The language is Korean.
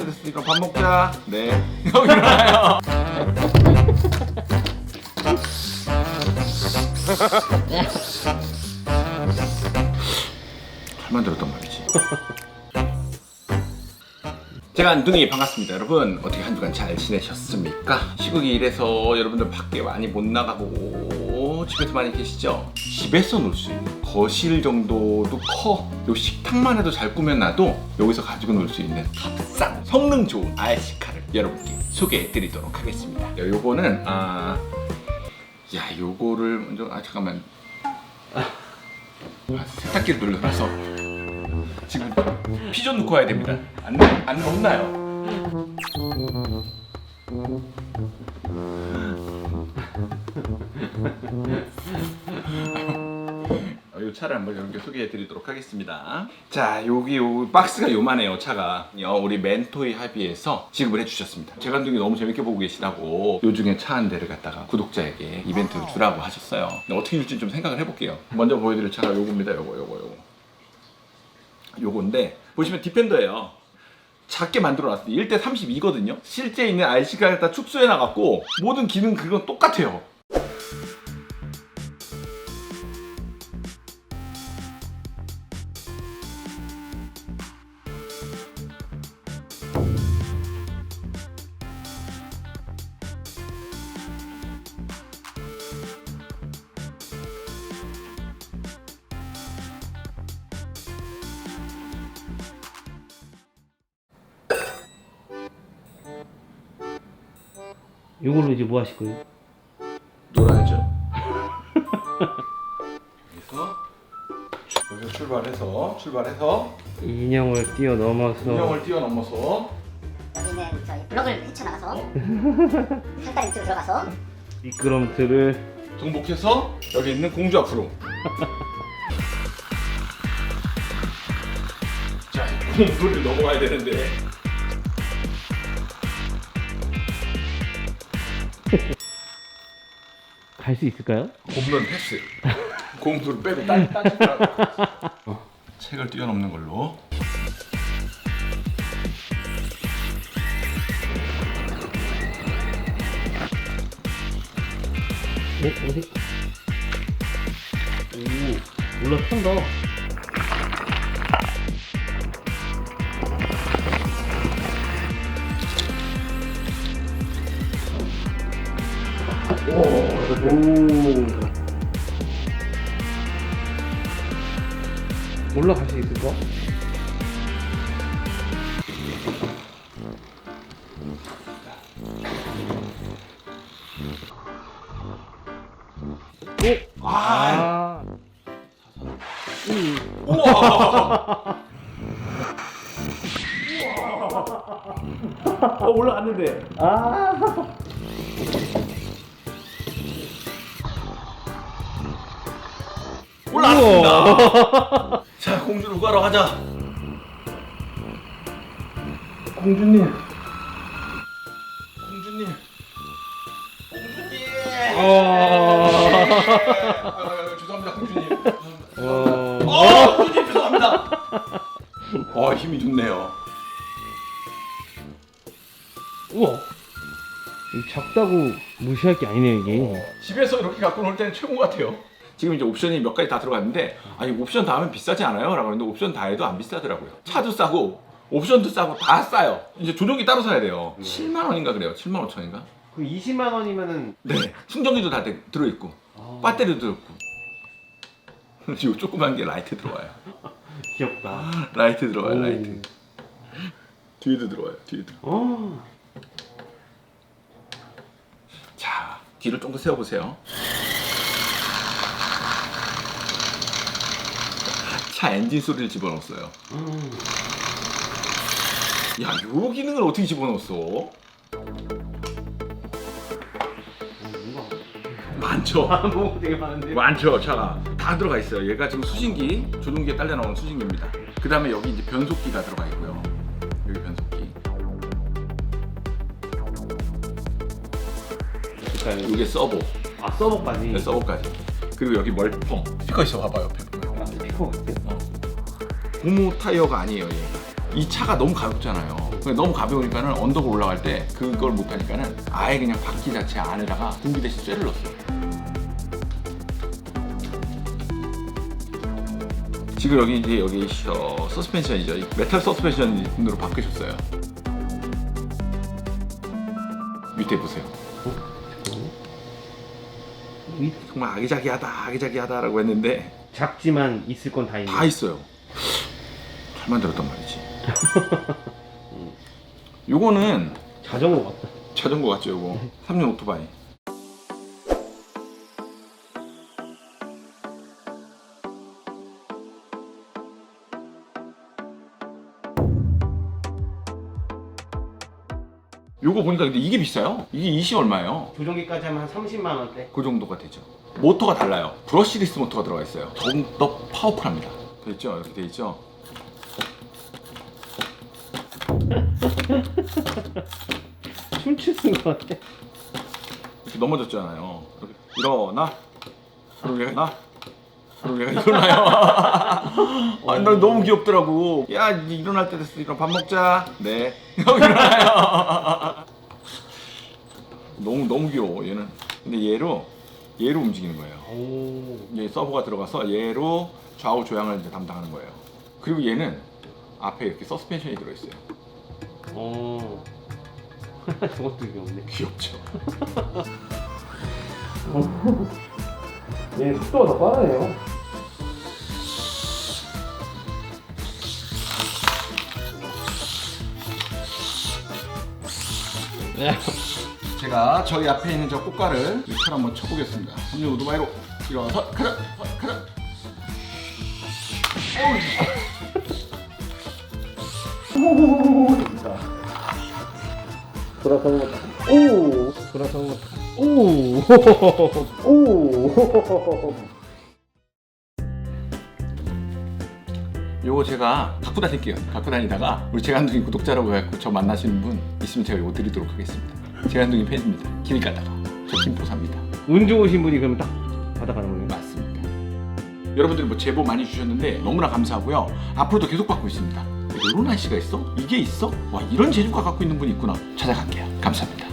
됐으니까 밥 먹자. 네. 형 일어나요. 잘 만들었단 말이지. 제가 안둥이 반갑습니다. 여러분 어떻게 한 주간 잘 지내셨습니까? 시국이 이래서 여러분들 밖에 많이 못 나가고 집에서 많이 계시죠? 집에서 놀 수 있는 거실 정도도 커. 요 식탁만 해도 잘 꾸며놔도 여기서 가지고 놀 수 있는 값싼 성능 좋은 RC카를 여러분께 소개해드리도록 하겠습니다. 요거는 요거를 먼저 잠깐만. 세탁기를 돌려놔서 지금 피 좀 넣고 와야 됩니다. 안 넣나요? 이 차를 한번 이렇게 소개해드리도록 하겠습니다. 자, 여기 박스가 요만해요. 차가 우리 멘토이 합의에서 지급을 해주셨습니다. 제간둥이 너무 재밌게 보고 계시다고 요 중에 차 한 대를 갖다가 구독자에게 이벤트를 주라고 하셨어요. 근데 어떻게 줄지 좀 생각을 해볼게요. 먼저 보여드릴 차가 요겁니다. 요건데 보시면 디펜더예요. 작게 만들어놨어요. 1대 32거든요. 실제 있는 RC가 갖다 축소해놔갖고 모든 기능 그건 똑같아요. 이걸로 이제 뭐 하실 거예요? 놀아야죠. 여기서 출발해서 인형을 뛰어넘어서 인형을 뛰어넘어서 여기는 저희 블럭을 헤쳐나가서 상단 밑으로 들어가서 미끄럼틀을 정복해서 여기 있는 공주 앞으로. 자, 공주를 넘어가야 되는데. 갈 수 있을까요? 홈런 패스. 공수를 빼고 딴 책을 뛰어넘는 걸로. 어디? 오, 올라탄다. 오. 올라갈 수 있을까? 오! 우와! 올라갔는데. 올라왔습니다. 자, 공주를 구하러 가자. 공주님. 죄송합니다, 공주님. 공주님 죄송합니다. 힘이 좋네요. 우와. 이거 작다고 무시할 게 아니네요 이게. 집에서 이렇게 갖고 놀 때는 최고 같아요. 지금 이제 옵션이 몇 가지 다 들어갔는데 아니 옵션 다 하면 비싸지 않아요? 라고 하는데 옵션 다 해도 안 비싸더라고요. 차도 싸고 옵션도 싸고 다 싸요. 이제 조종기 따로 사야 돼요. 7만 원인가 그래요. 7만 5천인가? 그 20만 원이면은 네. 충전기도 다 들어있고 배터리도 들어있고 요 조그만 게 라이트 들어와요. 귀엽다. 라이트 들어와요. 라이트. 뒤에도 들어와요. 뒤에도. 자, 뒤를 좀 더 세워보세요. 차 엔진 소리를 집어넣었어요. 야, 요 기능을 어떻게 집어넣었어? 많죠? 뭐 되게 많은데. 많죠, 차가. 다 들어가 있어요. 얘가 지금 수신기, 조종기에 딸려 나오는 수신기입니다. 그 다음에 여기 이제 변속기가 들어가 있고요. 여기 변속기. 이게 서버. 아 서버까지. 네, 서버까지. 그리고 여기 멀펑. 스피커 있어, 봐봐 옆에 보면. 스피커 어때요? 고무 타이어가 아니에요, 얘가. 이 차가 너무 가볍잖아요. 너무 가벼우니까는 언덕을 올라갈 때 그걸 못하니까는 아예 그냥 바퀴 자체 안에다가 공기 대신 쇠를 넣었어요. 지금 여기 서스펜션이죠. 메탈 서스펜션으로 바뀌셨어요. 밑에 보세요. 정말 아기자기하다라고 했는데 작지만 있을 건 다 있네. 다 있어요. 잘 만들었단 말이지. 요거는 자전거 같다. 자전거 같죠, 요거. 3륜 오토바이. 요거 보니까 근데 이게 비싸요. 이게 20 얼마예요? 조종기까지 하면 한 30만 원대. 그 정도가 되죠. 모터가 달라요. 브러시리스 모터가 들어가 있어요. 더욱 더 파워풀합니다. 됐죠? 이렇게 돼 있죠? 춤추는 것 같아. 이렇게 넘어졌잖아요. 이렇게 일어나. 그럼 얘가 일어나요. 아, 나 너무 귀엽더라고. 야, 이제 일어날 때 됐어. 일어나 밥 먹자. 네. 일어나요. 너무 귀여워 얘는. 근데 얘로 움직이는 거예요. 오. 얘 서버가 들어가서 얘로 좌우 조향을 이제 담당하는 거예요. 그리고 얘는 앞에 이렇게 서스펜션이 들어있어요. 오. 저것도 귀엽네. 귀엽죠. 얘 속도가 더 빠르네요. 제가 저희 앞에 있는 저 꽃가를 밑으로 한번 쳐보겠습니다. 3륜 오토바이로 일어나서 가자. 돌아서는 것 같아. 오. 돌아서는 것 같아. 오. 오. 요거 제가 갖고 다닐게요. 갖고 다니다가 우리 재간둥이 구독자라고 해갖고 저 만나시는 분 있으면 제가 요거 드리도록 하겠습니다. 재간둥이 팬입니다. 길 가다가 저 김포사입니다. 운 좋으신 분이 그러면 딱 받아가는 거네요. 맞습니다. 여러분들이 뭐 제보 많이 주셨는데 너무나 감사하고요. 앞으로도 계속 받고 있습니다. 이런 날씨가 있어? 이게 있어? 와, 이런 재주가 갖고 있는 분이 있구나. 찾아갈게요. 감사합니다.